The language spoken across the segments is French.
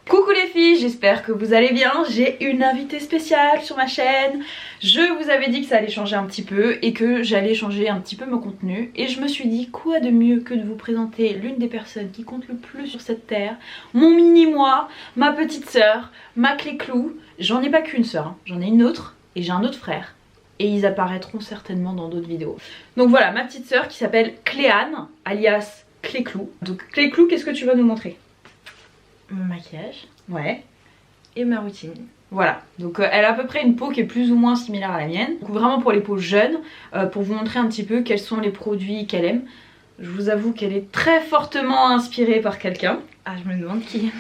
Coucou les filles, j'espère que vous allez bien. J'ai une invitée spéciale sur ma chaîne. Je vous avais dit que ça allait changer un petit peu et que j'allais changer un petit peu mon contenu. Et je me suis dit quoi de mieux que de vous présenter l'une des personnes qui compte le plus sur cette terre. Mon mini-moi, ma petite sœur, ma Cléclou. J'en ai pas qu'une sœur, hein. J'en ai une autre et j'ai un autre frère. Et ils apparaîtront certainement dans d'autres vidéos. Donc voilà, ma petite sœur qui s'appelle Cléane, alias Cléclou. Donc Cléclou, qu'est-ce que tu vas nous montrer? Mon maquillage. Ouais. Et ma routine. Voilà, donc elle a à peu près une peau qui est plus ou moins similaire à la mienne. Donc vraiment pour les peaux jeunes, pour vous montrer un petit peu quels sont les produits qu'elle aime. Je vous avoue qu'elle est très fortement inspirée par quelqu'un. Ah, je me demande qui.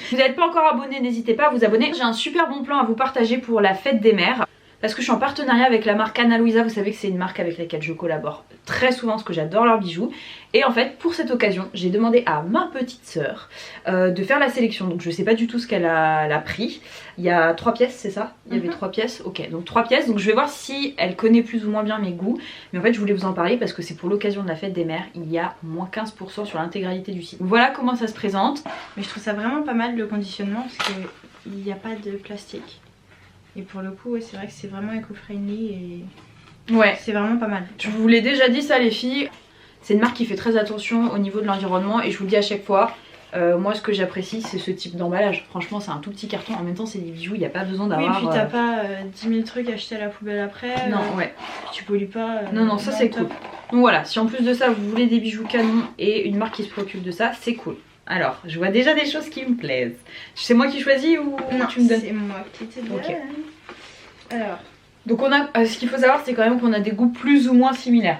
Si vous n'êtes pas encore abonné, n'hésitez pas à vous abonner. J'ai un super bon plan à vous partager pour la fête des mères. Parce que je suis en partenariat avec la marque Ana Luisa, vous savez que c'est une marque avec laquelle je collabore très souvent parce que j'adore leurs bijoux. Et en fait, pour cette occasion, j'ai demandé à ma petite sœur de faire la sélection. Donc je sais pas du tout ce qu'elle a pris. Il y a 3 pièces, c'est ça? Il y avait 3 pièces, ok. Donc 3 pièces, donc je vais voir si elle connaît plus ou moins bien mes goûts. Mais en fait, je voulais vous en parler parce que c'est pour l'occasion de la fête des mères. Il y a moins 15% sur l'intégralité du site. Voilà comment ça se présente. Mais je trouve ça vraiment pas mal le conditionnement parce qu'il n'y a pas de plastique. Et pour le coup, ouais, c'est vrai que c'est vraiment éco-friendly et Ouais, c'est vraiment pas mal. je vous l'ai déjà dit ça les filles. C'est une marque qui fait très attention au niveau de l'environnement et je vous le dis à chaque fois. Moi ce que j'apprécie c'est ce type d'emballage. Franchement c'est un tout petit carton, en même temps c'est des bijoux, il n'y a pas besoin d'avoir... Oui, et puis t'as pas 10 000 trucs achetés à la poubelle après. Non, ouais. Tu pollues pas. Non, ça c'est cool. Donc voilà, si en plus de ça vous voulez des bijoux canons et une marque qui se préoccupe de ça, c'est cool. Alors, je vois déjà des choses qui me plaisent. C'est moi qui choisis ou non, tu me donnes? C'est moi qui te donne. Ok. Alors. Donc on a, ce qu'il faut savoir c'est quand même qu'on a des goûts plus ou moins similaires.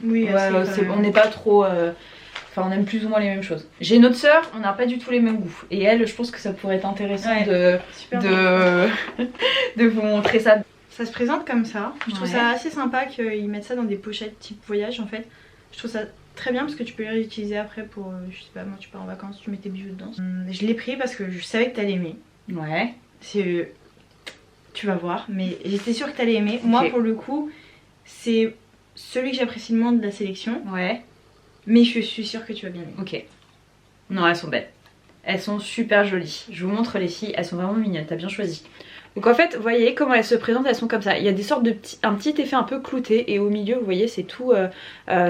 Oui, Ouais, on n'est pas trop... Enfin on aime plus ou moins les mêmes choses. J'ai une autre sœur, on n'a pas du tout les mêmes goûts. Et elle, je pense que ça pourrait être intéressant ouais, de vous montrer ça. Ça se présente comme ça. Je trouve Ouais. ça assez sympa qu'ils mettent ça dans des pochettes type voyage en fait. Je trouve ça très bien parce que tu peux les réutiliser après pour, je sais pas, moi tu pars en vacances, tu mets tes bijoux dedans. Je l'ai pris parce que je savais que t'allais aimer. Ouais. C'est... Tu vas voir, mais j'étais sûre que t'allais aimer. Okay. Moi pour le coup, c'est celui que j'apprécie le moins de la sélection. Ouais. Mais je suis sûre que tu vas bien aimer. Ok. Non, elles sont belles. Elles sont super jolies. Je vous montre les filles, elles sont vraiment mignonnes, t'as bien choisi. Donc en fait, vous voyez comment elles se présentent, elles sont comme ça. Il y a des sortes de un petit effet un peu clouté et au milieu, vous voyez, c'est tout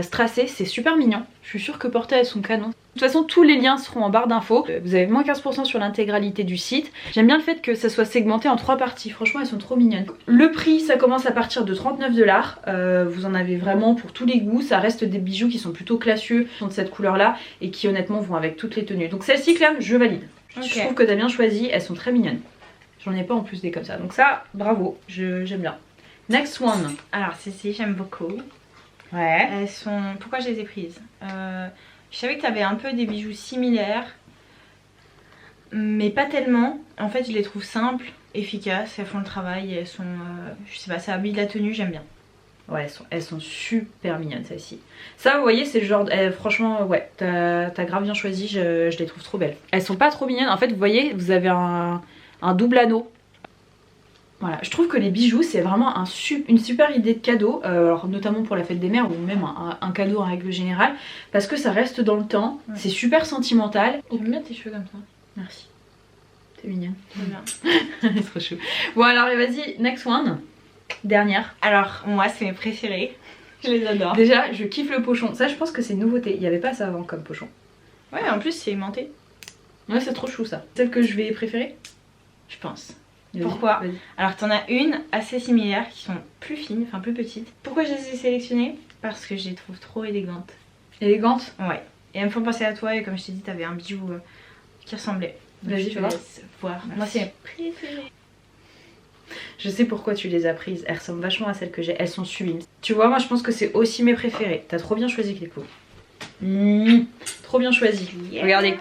strassé. C'est super mignon. Je suis sûre que portées, elles sont canon. De toute façon, tous les liens seront en barre d'infos. Vous avez moins 15% sur l'intégralité du site. J'aime bien le fait que ça soit segmenté en 3 parties. Franchement, elles sont trop mignonnes. Le prix, ça commence à partir de 39$. Vous en avez vraiment pour tous les goûts. Ça reste des bijoux qui sont plutôt classieux, qui sont de cette couleur-là et qui honnêtement vont avec toutes les tenues. Donc celle-ci, Clem, je valide. Okay. Je trouve que t'as bien choisi. Elles sont très mignonnes. J'en ai pas en plus des comme ça. Donc ça, bravo. J'aime bien. Next one. Alors celle-ci, j'aime beaucoup. Ouais. Elles sont... Pourquoi je les ai prises? Je savais que tu avais un peu des bijoux similaires, mais pas tellement. En fait, je les trouve simples, efficaces, elles font le travail, elles sont... je sais pas, ça habille la tenue, j'aime bien. Ouais, elles sont super mignonnes celles-ci. Ça, vous voyez, c'est le genre... franchement, ouais, t'as grave bien choisi, je les trouve trop belles. Elles sont pas trop mignonnes. En fait, vous voyez, vous avez un double anneau. Voilà, je trouve que les bijoux c'est vraiment une super idée de cadeau, alors notamment pour la fête des mères ou même un cadeau en règle générale, parce que ça reste dans le temps, c'est super sentimental. J'aime bien tes cheveux comme ça. Merci. T'es mignonne. Très bien. C'est trop chou. Bon alors vas-y, next one. Dernière. Alors moi c'est mes préférés. Je les adore. Déjà je kiffe le pochon, ça je pense que c'est une nouveauté, il n'y avait pas ça avant comme pochon. Ouais en plus c'est aimanté. Ouais c'est trop chou ça. Celle que je vais préférer? Je pense. Pourquoi? Alors t'en as une assez similaire qui sont plus fines, enfin plus petites. Pourquoi je les ai sélectionnées? Parce que je les trouve trop élégantes. Élégantes? Ouais. Et elles me font penser à toi et comme je t'ai dit t'avais un bijou qui ressemblait. Vas-y tu vas voir. Moi c'est mes préférées. Je sais pourquoi tu les as prises, elles ressemblent vachement à celles que j'ai, elles sont sublimes. Tu vois moi je pense que c'est aussi mes préférées. T'as trop bien choisi Cléco. Trop bien choisi. Yeah. Regardez.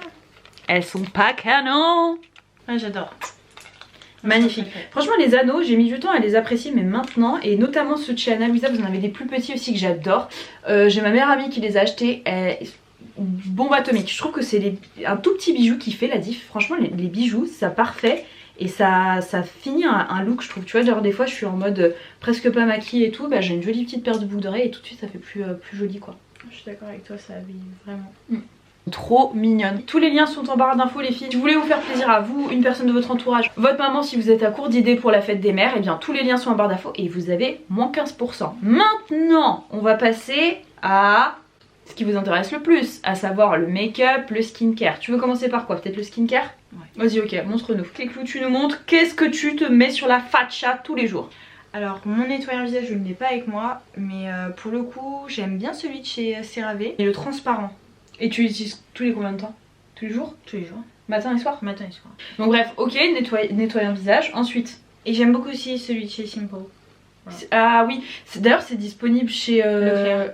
Elles sont pas canon. Ah j'adore. Magnifique. Franchement les anneaux j'ai mis du temps à les apprécier mais maintenant et notamment ceux de chez Ana Luisa, vous en avez des plus petits aussi que j'adore. J'ai ma meilleure amie qui les a achetés. Bombe atomique. Je trouve que c'est un tout petit bijou qui fait la diff. Franchement les bijoux ça parfait et ça finit un look je trouve. Tu vois genre des fois je suis en mode presque pas maquillée et tout. Bah, j'ai une jolie petite paire de boucles d'oreilles et tout de suite ça fait plus joli quoi. Je suis d'accord avec toi, ça habille vraiment. Trop mignonne. Tous les liens sont en barre d'infos les filles. Si vous voulez vous faire plaisir à vous, une personne de votre entourage, votre maman si vous êtes à court d'idées pour la fête des mères, et bien tous les liens sont en barre d'infos et vous avez moins 15%. Maintenant, on va passer à ce qui vous intéresse le plus, à savoir le make-up, le skincare. Tu veux commencer par quoi? Peut-être le skincare? Ouais. Vas-y, ok, montre-nous. Clou, tu nous montres qu'est-ce que tu te mets sur la facha tous les jours. Alors mon nettoyant visage je ne l'ai pas avec moi, mais pour le coup j'aime bien celui de chez CeraVe et le transparent. Et tu l'utilises tous les combien de temps? Tous les jours? Tous les jours. Matin et soir? Matin et soir. Donc bref, ok, nettoyant visage. Ensuite. Et j'aime beaucoup aussi celui de chez Simple. Voilà. Ah oui, d'ailleurs c'est disponible chez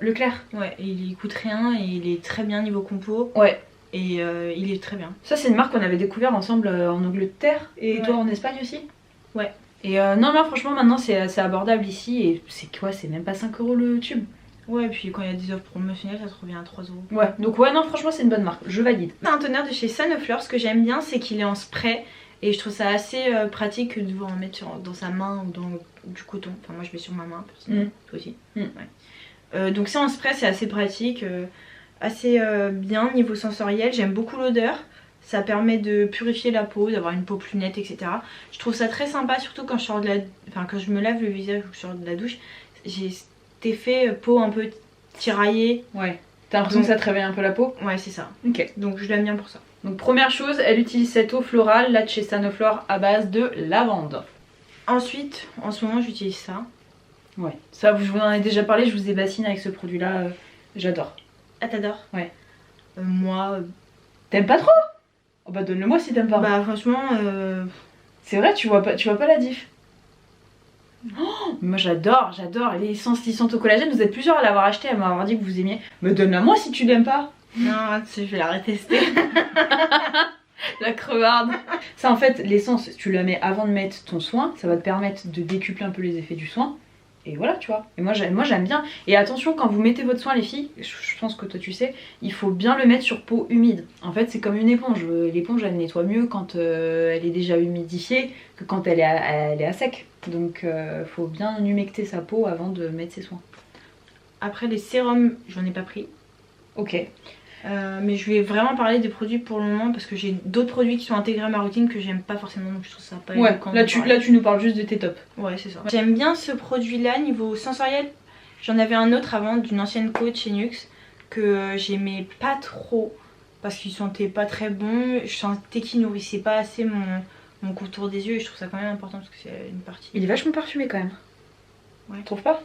Leclerc. Ouais, et il coûte rien et il est très bien niveau compo. Ouais. Et il est très bien. Ça c'est une marque qu'on avait découvert ensemble en Angleterre. Et ouais. Toi en Espagne aussi? Ouais. Et non franchement maintenant c'est abordable ici. Et c'est quoi? C'est même pas 5 € le tube. Ouais, et puis quand il y a des offres promotionnelles, ça se revient à 3 €. Ouais, donc ouais, non, franchement, c'est une bonne marque, je valide. Un toner de chez Sanofleur, ce que j'aime bien, c'est qu'il est en spray. Et je trouve ça assez pratique de devoir en mettre dans sa main ou dans du coton. Enfin, moi je mets sur ma main, personnellement. Toi aussi. Ouais. Donc, c'est en spray, c'est assez pratique, assez bien niveau sensoriel. J'aime beaucoup l'odeur. Ça permet de purifier la peau, d'avoir une peau plus nette, etc. Je trouve ça très sympa, surtout quand je sors de la... Enfin, quand je me lave le visage ou que je sors de la douche. J'ai effet peau un peu tiraillée. Ouais. T'as l'impression que ça te réveille un peu la peau? Ouais, c'est ça. Ok. Donc je l'aime bien pour ça. Donc première chose, elle utilise cette eau florale là de chez Sanoflore à base de lavande. Ensuite, en ce moment j'utilise ça. Ouais. Ça, je vous en ai déjà parlé, je vous ai bassiné avec ce produit là. J'adore. Ah, t'adores? Ouais. Moi... T'aimes pas trop? Oh bah donne-le moi si t'aimes pas. Bah franchement... C'est vrai, tu vois pas la diff. Oh, moi j'adore les essences lissantes au collagène. Vous êtes plusieurs à l'avoir acheté, à m'avoir dit que vous aimiez. Mais donne-la moi si tu l'aimes pas. Non, je vais la retester. La crevarde. Ça en fait, l'essence, tu la mets avant de mettre ton soin. Ça va te permettre de décupler un peu les effets du soin. Et voilà, tu vois. Et moi j'aime bien. Et attention, quand vous mettez votre soin les filles, je pense que toi tu sais, il faut bien le mettre sur peau humide. En fait c'est comme une éponge. L'éponge elle nettoie mieux quand elle est déjà humidifiée que quand elle est à sec. Donc faut bien humecter sa peau avant de mettre ses soins. Après les sérums, j'en ai pas pris. Ok. Mais je vais vraiment parler des produits pour le moment parce que j'ai d'autres produits qui sont intégrés à ma routine que j'aime pas forcément, donc je trouve ça pas éloquent. Là tu nous parles juste de tes tops. Ouais, c'est ça. J'aime bien ce produit là niveau sensoriel. J'en avais un autre avant d'une ancienne coach chez Nux que j'aimais pas trop parce qu'il sentait pas très bon. Je sentais qu'il nourrissait pas assez mon contour des yeux et je trouve ça quand même important parce que c'est une partie. Il est vachement parfumé quand même. Ouais. Tu trouves pas?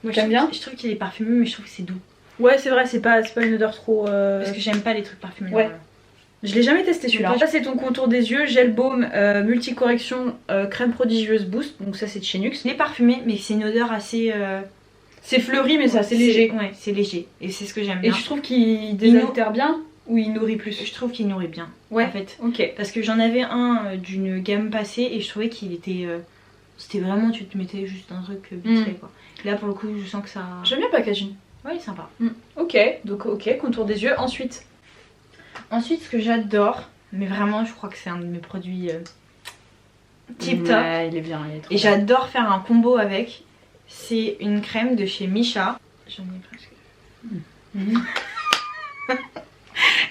Moi j'aime bien. Je trouve qu'il est parfumé mais je trouve que c'est doux. Ouais c'est vrai, c'est pas une odeur trop... Parce que j'aime pas les trucs parfumés. Ouais. Je l'ai jamais testé celui-là. Ça c'est ton contour des yeux, gel baume, multicorrection, crème prodigieuse boost. Donc ça c'est de chez Nux. Il est parfumé mais c'est une odeur assez... C'est fleuri mais c'est assez léger. Ouais, c'est léger et c'est ce que j'aime bien. Et tu trouves qu'il désaltère bien ou il nourrit plus? Je trouve qu'il nourrit bien. Ouais. En fait. Ok. Parce que j'en avais un d'une gamme passée et je trouvais qu'il était... C'était vraiment, tu te mettais juste un truc vite fait quoi. Là pour le coup je sens que ça... J'aime bien le packaging. Ouais, il est sympa. Ok, donc ok, contour des yeux. Ensuite, ce que j'adore, mais vraiment je crois que c'est un de mes produits tip top. Ouais, il est bien, il est trop et j'adore faire un combo avec. C'est une crème de chez Missha. J'en ai presque.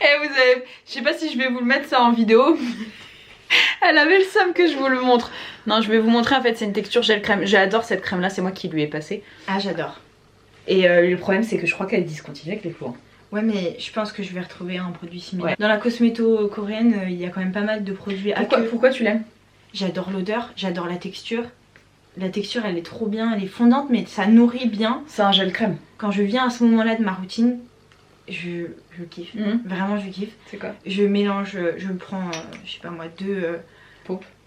Et vous avez... Je sais pas si je vais vous le mettre ça en vidéo. Elle avait le seum que je vous le montre. Non, je vais vous montrer en fait, c'est une texture gel crème. J'adore cette crème là, c'est moi qui lui ai passé. Ah, j'adore. Et le problème c'est que je crois qu'elle est discontinue avec les flots. Ouais mais je pense que je vais retrouver un produit similaire. Ouais. Dans la cosméto coréenne, il y a quand même pas mal de produits. Pourquoi tu l'aimes? J'adore l'odeur, j'adore la texture. La texture elle est trop bien, elle est fondante mais ça nourrit bien. C'est un gel crème. Quand je viens à ce moment là de ma routine, je kiffe. Vraiment je kiffe. C'est quoi? Je mélange, je prends, je sais pas moi,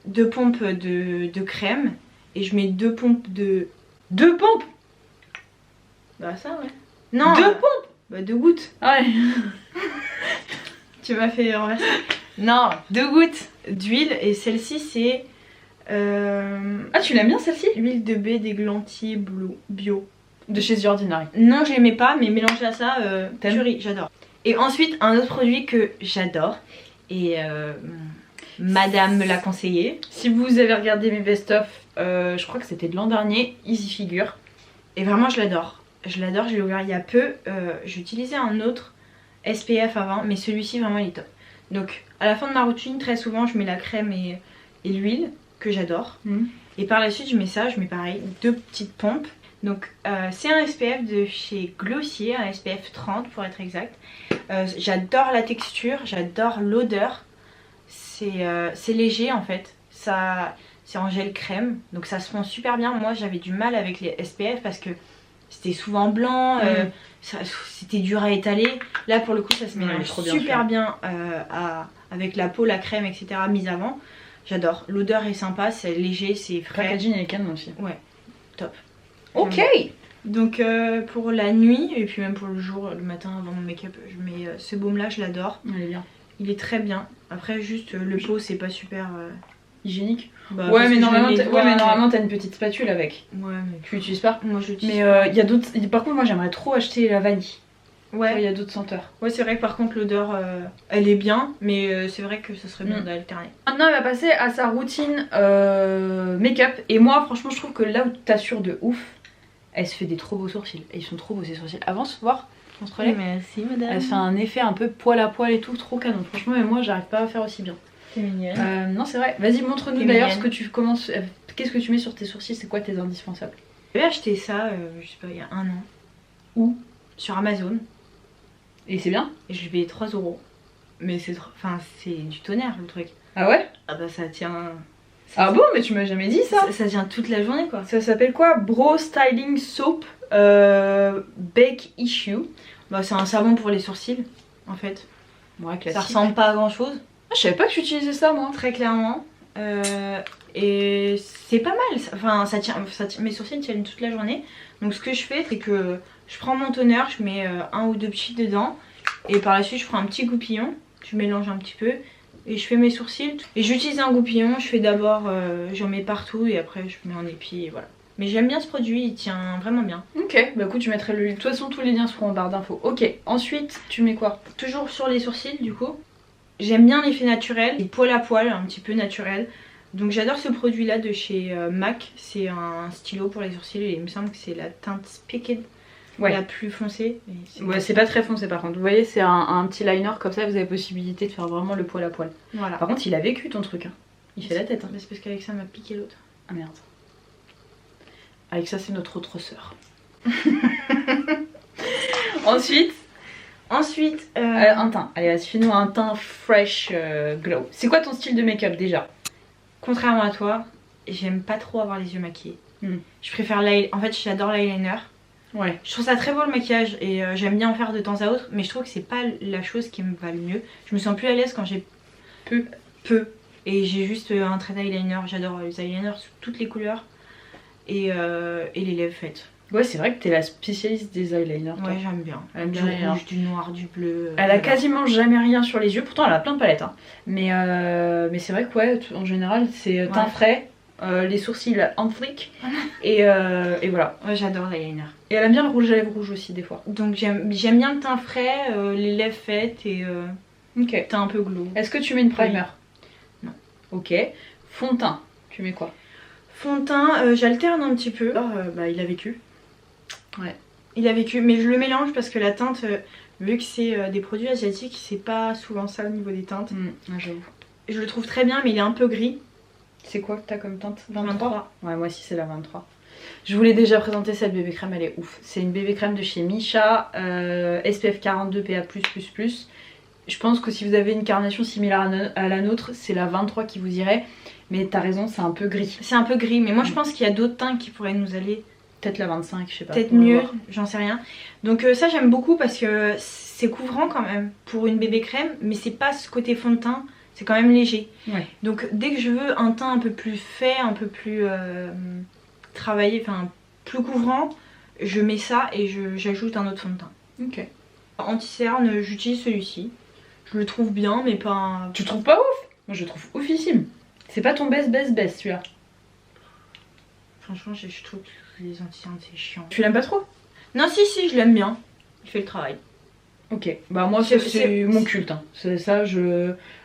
deux pompes de crème. Et je mets 2 pompes de... 2 pompes? Bah ça ouais. Non. 2 pompes? Bah 2 gouttes. Ouais. Tu m'as fait renverser. Non, 2 gouttes d'huile et celle-ci c'est... Ah tu l'aimes bien celle-ci? Huile de baie d'églantier bio. De chez The Ordinary. Non je l'aimais pas mais mélangé à ça, purée, j'adore. Et ensuite un autre produit que j'adore et madame me l'a conseillé. Si vous avez regardé mes best-of, je crois que c'était de l'an dernier, Easy Figure. Et vraiment je l'adore. Je l'adore, j'ai ouvert il y a peu. J'ai utilisé un autre SPF avant, mais celui-ci vraiment il est top. Donc à la fin de ma routine, très souvent je mets la crème et l'huile que j'adore. Et par la suite je mets ça, je mets pareil 2 petites pompes. Donc c'est un SPF de chez Glossier, un SPF 30 pour être exact. J'adore la texture, j'adore l'odeur. C'est léger en fait, c'est en gel crème, donc ça se fond super bien. Moi j'avais du mal avec les SPF parce que c'était souvent blanc, c'était dur à étaler. Là pour le coup ça se mélange super bien avec la peau, la crème, etc. mise avant. J'adore, l'odeur est sympa, c'est léger, c'est frais. Le packaging est canon aussi. Ouais, top. Ok. Donc pour la nuit et puis même pour le jour, le matin avant mon make-up, je mets ce baume là, je l'adore. Il est bien. Il est très bien. Après juste le pot c'est pas super hygiénique. Bah, ouais, mais normalement t'as une petite spatule avec. Ouais mais tu l'utilises pas. Moi je l'utilise. Mais il y a d'autres. Par contre moi j'aimerais trop acheter la vanille. Ouais. Il y a d'autres senteurs. Ouais c'est vrai que par contre l'odeur elle est bien, mais c'est vrai que ça serait bien d'alterner. Maintenant elle va passer à sa routine make-up. Et moi franchement je trouve que là où t'assures de ouf, elle se fait des trop beaux sourcils. Et ils sont trop beaux ces sourcils. Avance voir. Oui, merci madame. Elle fait un effet un peu poil à poil et tout, trop canon. Franchement mais moi j'arrive pas à faire aussi bien. C'est mignonne. Non c'est vrai. Vas-y montre-nous d'ailleurs ce que tu commences. Qu'est-ce que tu mets sur tes sourcils, c'est quoi tes indispensables? J'avais acheté ça, je sais pas, il y a 1 an. Où? Sur Amazon. Et c'est bien? Et je l'ai payé 3 €. Mais c'est du tonnerre le truc. Ah ouais? Ah bah ça tient. Ah bon, mais tu m'as jamais dit ça? Ça tient toute la journée quoi. Ça s'appelle quoi? Brow Styling Soap Bake Issue. Bah c'est un savon pour les sourcils en fait. Ouais, classique. Ça ressemble pas à grand chose. Ah, je savais pas que tu utilisais ça moi. Très clairement. Et c'est pas mal. Enfin ça tient, mes sourcils tiennent toute la journée. Donc ce que je fais c'est que je prends mon toner, je mets 1 ou 2 petits dedans. Et par la suite je prends un petit goupillon. Je mélange un petit peu. Et je fais mes sourcils. Et j'utilise un goupillon. Je fais d'abord, j'en mets partout. Et après je mets en épi et voilà. Mais j'aime bien ce produit, il tient vraiment bien. Ok, bah écoute, tu mettrais le lien. De toute façon, tous les liens seront en barre d'infos. Ok, ensuite, tu mets quoi? Toujours sur les sourcils, du coup. J'aime bien l'effet naturel, poil à poil, un petit peu naturel. Donc j'adore ce produit-là de chez MAC. C'est un stylo pour les sourcils et il me semble que c'est la teinte Speaked. Ouais. La plus foncée. Ouais, c'est pas très foncé par contre. Vous voyez, c'est un petit liner comme ça, vous avez possibilité de faire vraiment le poil à poil. Voilà. Par contre, il a vécu ton truc. Hein. Il fait la tête. Hein. C'est parce qu'avec ça, m'a piqué l'autre. Ah merde. Avec ça, c'est notre autre sœur. Ensuite, un teint. Allez, vas-y, fais-nous un teint fresh glow. C'est quoi ton style de make-up déjà? Contrairement à toi, j'aime pas trop avoir les yeux maquillés. Je préfère l'eyeliner. En fait, j'adore l'eyeliner. Ouais. Je trouve ça très beau le maquillage et j'aime bien en faire de temps à autre, mais je trouve que c'est pas la chose qui me va le mieux. Je me sens plus à l'aise quand j'ai peu. Et j'ai juste un trait d'eyeliner. J'adore les eyeliners sous toutes les couleurs. Et les lèvres faites. Ouais, c'est vrai que t'es la spécialiste des eyeliners. Toi. Ouais, j'aime bien. Du rouge, du noir, du bleu. Elle a quasiment jamais rien sur les yeux. Pourtant, elle a plein de palettes. Hein. Mais c'est vrai que, ouais, en général, c'est teint frais, les sourcils en flic. et voilà. Ouais, j'adore l'eyeliner. Et elle aime bien le rouge à lèvres rouge aussi, des fois. Donc, j'aime bien le teint frais, les lèvres faites et teint un peu glow. Est-ce que tu mets une primer? Non. Ok. Fond de teint, tu mets quoi? Fond de teint, j'alterne un petit peu. Bah, il a vécu. Ouais. Il a vécu, mais je le mélange parce que la teinte, vu que c'est des produits asiatiques, c'est pas souvent ça au niveau des teintes. J'avoue. Je le trouve très bien, mais il est un peu gris. C'est quoi que t'as comme teinte? 23. Ouais, moi aussi c'est la 23. Je vous l'ai déjà présenté, cette bébé crème, elle est ouf. C'est une bébé crème de chez Missha, SPF 42 PA++. Je pense que si vous avez une carnation similaire à la nôtre, c'est la 23 qui vous irait. Mais t'as raison, c'est un peu gris. C'est un peu gris, mais moi je pense qu'il y a d'autres teintes qui pourraient nous aller. Peut-être la 25, je sais pas. Peut-être mieux, j'en sais rien. Donc ça j'aime beaucoup parce que c'est couvrant quand même pour une bébé crème, mais c'est pas ce côté fond de teint, c'est quand même léger. Ouais. Donc dès que je veux un teint un peu plus fait, un peu plus travaillé, enfin plus couvrant, je mets ça et j'ajoute un autre fond de teint. Ok. Anti-cerne, j'utilise celui-ci. Je le trouve bien, mais pas... Tu trouves pas ouf? Moi je le trouve oufissime. C'est pas ton best celui-là? Franchement, je trouve que les anti-cernes c'est chiant. Tu l'aimes pas trop? Non, si, je l'aime bien. Il fait le travail. Ok, bah moi c'est mon culte. Hein. C'est ça,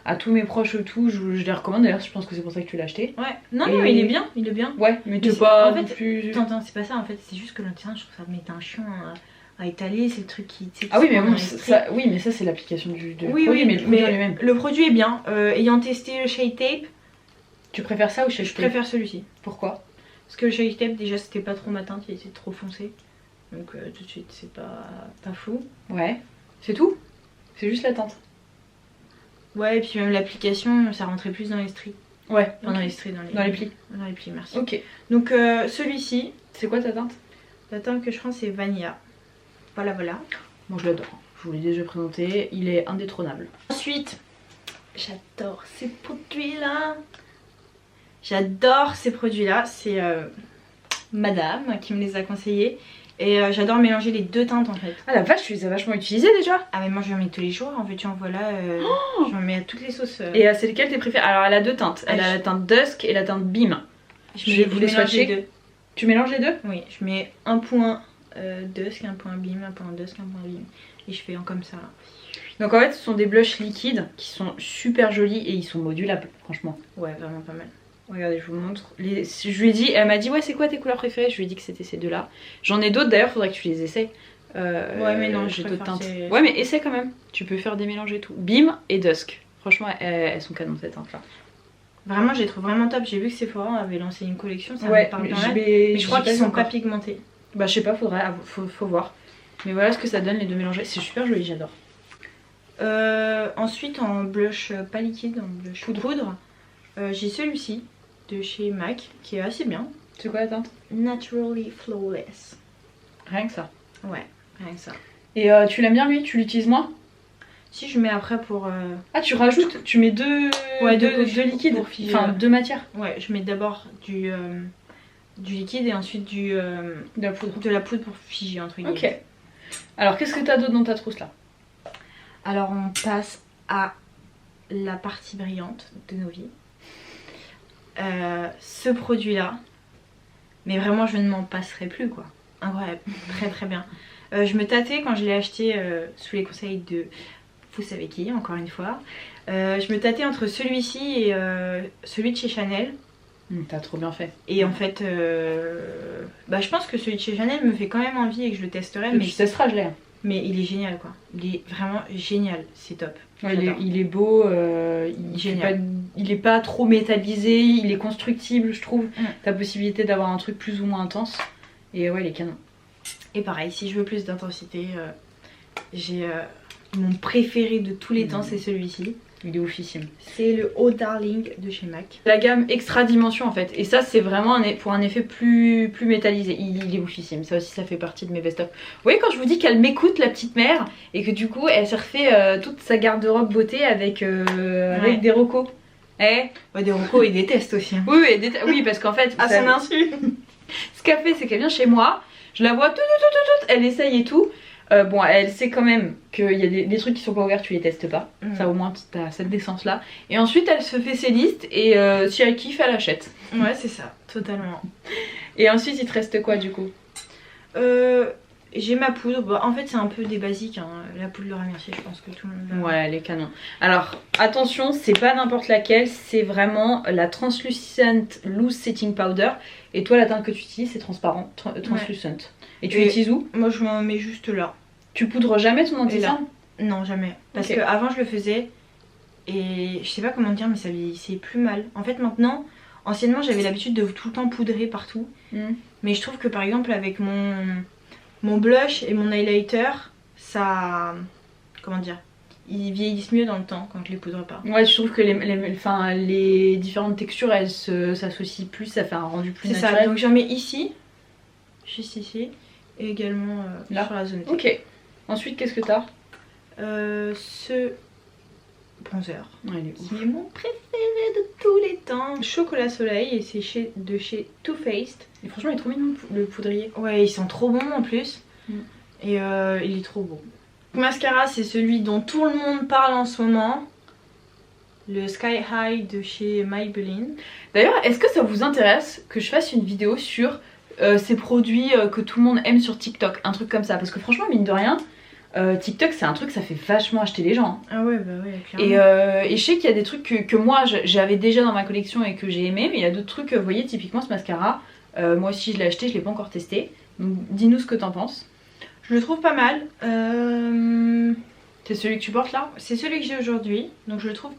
à tous mes proches tout, je les recommande. D'ailleurs, je pense que c'est pour ça que tu l'as acheté. Ouais, non, il est bien, Ouais, mais t'es pas en fait, plus... Attends, c'est pas ça en fait, c'est juste que l'anti-cerne, je trouve ça met un chiant à étaler, c'est le truc qui... Ah oui, mais bon, bon, oui, mais ça c'est l'application du oui, produit, oui, mais le produit lui-même. le produit est bien. Ayant testé le Shake Tape, Tu préfères ça ou Shake je Tape? préfère celui-ci. Pourquoi? Parce que le Shake Tape, déjà, c'était pas trop ma teinte, il était trop foncé. Donc tout de suite, c'est pas fou. Ouais, c'est tout? C'est juste la teinte? Ouais, et puis même l'application, ça rentrait plus dans les stries. Ouais, Enfin, dans les stries, dans les plis. Dans les plis, merci. Ok. Donc celui-ci, C'est quoi ta teinte? la teinte que je prends, c'est Vanilla. Voilà, voilà. Moi je l'adore, je vous l'ai déjà présenté, il est indétrônable. Ensuite, j'adore ces produits-là. J'adore ces produits-là. C'est madame qui me les a conseillés. Et j'adore mélanger les deux teintes en fait. Ah la vache, tu les as vachement utilisés déjà? Ah mais moi je en mets tous les jours en fait, tu en vois là, j'en mets à toutes les sauces. Et c'est lesquelles tes préférées? Alors elle a deux teintes, elle a la teinte Dusk et la teinte Beam. Je vais vous les mélange swatcher. les deux. Tu mélanges les deux? Oui, je mets un point Dusk, un point Beam, un point Dusk, un point Beam. Et je fais comme ça. Donc en fait ce sont des blushs liquides qui sont super jolis et ils sont modulables franchement. Ouais, vraiment pas mal. Regardez, je vous montre. Je lui ai dit, elle m'a dit ouais c'est quoi tes couleurs préférées? Je lui ai dit que c'était ces deux là. J'en ai d'autres d'ailleurs, faudrait que tu les essaies. Ouais mais non, j'ai d'autres teintes. ces... Ouais mais essaie quand même, tu peux faire des mélanges et tout. Beam et Dusk. Franchement elles sont canon cette teinte là. Vraiment, je les trouve vraiment top. J'ai vu que Sephora avait lancé une collection, ça Ouais, me parle mais pas mal. Mais je crois j'ai qu'ils pas sont vu pas encore. pigmentés. Bah je sais pas, faut voir. Mais voilà ce que ça donne les deux mélangés. C'est super joli, j'adore. Ensuite, en blush pas liquide, en blush poudre, j'ai celui-ci de chez MAC qui est assez bien. C'est quoi la teinte? Naturally Flawless. Rien que ça. Ouais, rien que ça. Et tu l'aimes bien lui? Tu l'utilises moins? Si je mets après pour... Ah tu rajoutes, tu mets deux liquides, pour figer, enfin deux matières. Ouais, je mets d'abord du liquide et ensuite De la poudre. de la poudre pour figer entre guillemets. Ok. Alors qu'est-ce que t'as d'autre dans ta trousse là? Alors on passe à la partie brillante de nos vies. Ce produit là, mais vraiment je ne m'en passerai plus quoi. Incroyable, très très bien. Je me tâtais quand je l'ai acheté sous les conseils de vous savez qui, encore une fois. Je me tâtais entre celui-ci et celui de chez Chanel. T'as trop bien fait. Et en fait, je pense que celui de chez Chanel me fait quand même envie et que je le testerai. Mais tu testeras, je l'ai. Mais il est génial quoi. Il est vraiment génial, c'est top. Ouais, il est beau, il est pas trop métallisé, il est constructible je trouve. T'as possibilité d'avoir un truc plus ou moins intense. Et ouais, il est canon. Et pareil, si je veux plus d'intensité, j'ai mon préféré de tous les temps, c'est celui-ci. Il est oufissime. C'est le Oh Darling de chez MAC. La gamme extra dimension en fait. Et ça c'est vraiment pour un effet plus métallisé. Il est oufissime. Ça aussi ça fait partie de mes best-of. Vous voyez quand je vous dis qu'elle m'écoute la petite mère et que du coup elle s'est refait toute sa garde-robe beauté avec des recos. Ouais, des recos et des tests aussi. Hein. Oui parce qu'en fait... À son insu. Ce qu'elle fait c'est qu'elle vient chez moi. Je la vois elle essaye et tout. Bon, elle sait quand même qu'il y a des trucs qui sont pas ouverts, tu les testes pas. Ça au moins t'as cette décence là. Et ensuite elle se fait ses listes et si elle kiffe elle achète. Ouais c'est ça, totalement. Et ensuite il te reste quoi du coup? J'ai ma poudre, bah, en fait c'est un peu des basiques, hein. La poudre Laura Mercier je pense que tout le monde va... Ouais elle est canon. Alors attention c'est pas n'importe laquelle, c'est vraiment la Translucent Loose Setting Powder. Et toi la teinte que tu utilises c'est transparent, translucent. Ouais. Et tu l'utilises où? Moi je m'en mets juste là. Tu poudres jamais ton anti-cerne? Non jamais. Parce que avant je le faisais et je sais pas comment dire mais ça c'est plus mal. En fait maintenant, anciennement j'avais l'habitude de tout le temps poudrer partout. Mais je trouve que par exemple avec mon blush et mon highlighter, ça... Comment dire? Ils vieillissent mieux dans le temps quand je les poudre pas. Ouais je trouve que les différentes textures elles s'associent plus, ça fait un rendu plus naturel. C'est ça, donc j'en mets ici, juste ici, et également là sur la zone T. Ok. Ensuite qu'est-ce que t'as? Ce bronzer, ouais, qui est mon préféré de tous les temps. Chocolat soleil et c'est de chez Too Faced. Et franchement il est trop mignon le poudrier. Ouais ils sont trop bons en plus. Et il est trop beau. Le mascara c'est celui dont tout le monde parle en ce moment. Le Sky High de chez Maybelline. D'ailleurs est-ce que ça vous intéresse que je fasse une vidéo sur ces produits que tout le monde aime sur TikTok? Un truc comme ça parce que franchement mine de rien TikTok c'est un truc ça fait vachement acheter les gens. Ah ouais bah ouais clairement. Et je sais qu'il y a des trucs que moi j'avais déjà dans ma collection et que j'ai aimé. Mais il y a d'autres trucs, vous voyez typiquement ce mascara moi aussi je l'ai acheté, je l'ai pas encore testé. Donc dis-nous ce que t'en penses. Je le trouve pas mal. C'est celui que tu portes là? C'est celui que j'ai aujourd'hui, donc je le trouve.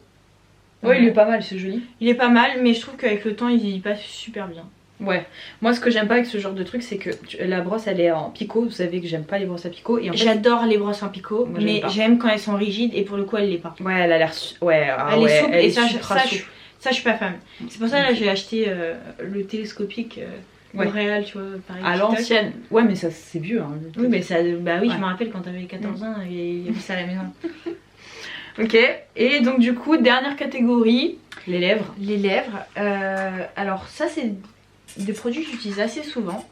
Ouais, il est pas mal, c'est joli. Il est pas mal, mais je trouve qu'avec le temps, il passe super bien. Ouais, moi ce que j'aime pas avec ce genre de truc, c'est que la brosse elle est en picot. Vous savez que j'aime pas les brosses à picot. Et en fait, j'adore les brosses en picot, mais j'aime quand elles sont rigides et pour le coup, elle l'est pas. Ouais, elle a l'air. Ouais, elle est souple elle et est ça, souple. ça, je suis pas fan. C'est pour ça là, j'ai acheté le télescopique. L'Oréal, tu vois, pareil. À l'ancienne. Ouais, mais ça c'est vieux. Hein, oui, mais ça. Bah oui, je me rappelle quand t'avais 14 ans, il y avait ça à la maison. Ok, et donc du coup, dernière catégorie, les lèvres. Les lèvres. Alors, ça, c'est des produits que j'utilise assez souvent.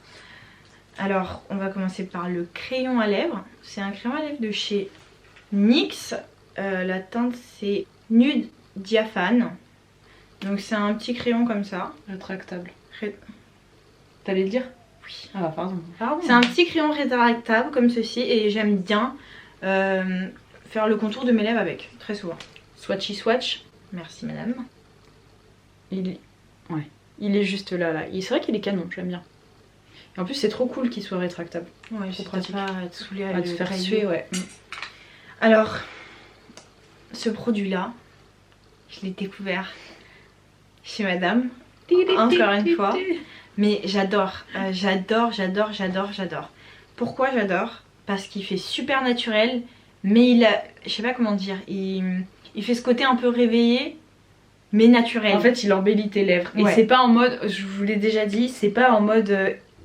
Alors, on va commencer par le crayon à lèvres. C'est un crayon à lèvres de chez NYX. La teinte, c'est Nude Diaphane. Donc, c'est un petit crayon comme ça. Rétractable. T'allais le dire? Oui. Ah, pardon. C'est un petit crayon rétractable comme ceci et j'aime bien faire le contour de mes lèvres avec, très souvent. Swatchy swatch. Merci madame. Il est juste là. C'est vrai qu'il est canon, j'aime bien. Et en plus c'est trop cool qu'il soit rétractable. Ouais, c'est pratique. Pas à te saouler à te faire suer, ouais. Alors, ce produit là, je l'ai découvert chez madame. Encore une fois. Mais j'adore, j'adore. Pourquoi j'adore? Parce qu'il fait super naturel, mais il a, je sais pas comment dire, il fait ce côté un peu réveillé, mais naturel. En fait, il embellit tes lèvres. Et c'est pas en mode, je vous l'ai déjà dit, c'est pas en mode,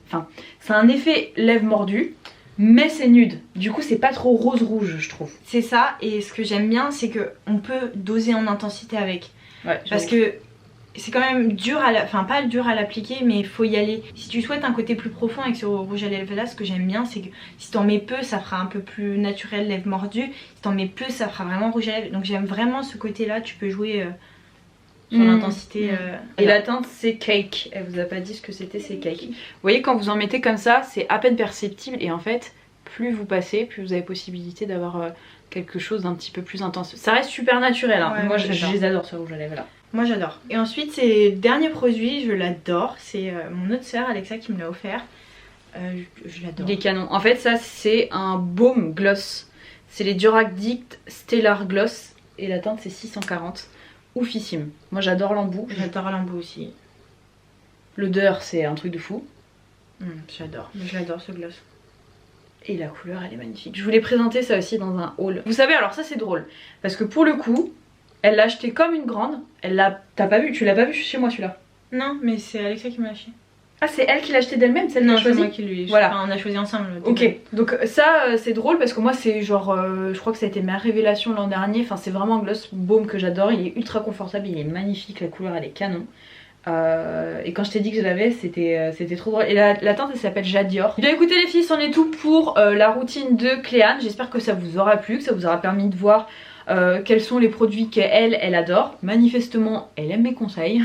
enfin, c'est un effet lèvres mordues, mais c'est nude. Du coup, c'est pas trop rose-rouge, je trouve. C'est ça, et ce que j'aime bien, c'est qu'on peut doser en intensité avec. Ouais, parce que c'est quand même dur à enfin pas dur à l'appliquer, mais il faut y aller. Si tu souhaites un côté plus profond avec ce rouge à lèvres là, ce que j'aime bien, c'est que si t'en mets peu, ça fera un peu plus naturel lèvres mordues. Si t'en mets plus, ça fera vraiment rouge à lèvres. Donc j'aime vraiment ce côté là, tu peux jouer sur l'intensité. Et la teinte c'est Cake, elle vous a pas dit ce que c'était, c'est Cake. Vous voyez, quand vous en mettez comme ça, c'est à peine perceptible et en fait, plus vous passez, plus vous avez possibilité d'avoir quelque chose d'un petit peu plus intense. Ça reste super naturel, hein. Moi je les adore ce rouge à lèvres là. Moi j'adore. Et ensuite c'est le dernier produit, je l'adore. C'est mon autre sœur Alexa qui me l'a offert. Je l'adore. Il est canon. En fait ça c'est un baume gloss. C'est les Duracdict Stellar Gloss. Et la teinte c'est 640. Oufissime. Moi j'adore l'embout. J'adore l'embout aussi. L'odeur c'est un truc de fou. J'adore. Je l'adore ce gloss. Et la couleur elle est magnifique. Je voulais présenter ça aussi dans un haul. Vous savez, alors ça c'est drôle. Parce que pour le coup... Elle l'a acheté comme une grande. Elle l'a. T'as pas vu? Tu l'as pas vu chez moi celui-là? Non, mais c'est Alexa qui m'a acheté. Ah, c'est elle qui l'a acheté d'elle-même, celle que c'est moi qui lui. Voilà. Enfin, on a choisi ensemble. Ok, donc ça c'est drôle parce que moi c'est genre. Je crois que ça a été ma révélation l'an dernier. Enfin, c'est vraiment un gloss baume que j'adore. Il est ultra confortable, il est magnifique. La couleur elle est canon. Et quand je t'ai dit que je l'avais, c'était trop drôle. Et la teinte elle s'appelle Jadior. Bien écoutez les filles, c'en est tout pour la routine de Cléane. J'espère que ça vous aura plu, que ça vous aura permis de voir quels sont les produits qu'elle adore. Manifestement elle aime mes conseils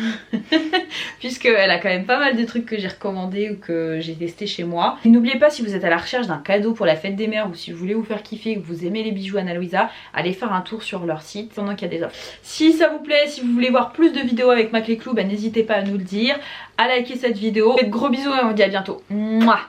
puisqu'elle a quand même pas mal de trucs que j'ai recommandés ou que j'ai testé chez moi. N'oubliez pas, si vous êtes à la recherche d'un cadeau pour la fête des mères ou si vous voulez vous faire kiffer, que vous aimez les bijoux Ana Luisa, allez faire un tour sur leur site pendant qu'il y a des offres. Si ça vous plaît, si vous voulez voir plus de vidéos avec Maclé Clou, bah, n'hésitez pas à nous le dire, à liker cette vidéo. Gros bisous et on vous dit à bientôt. Mouah.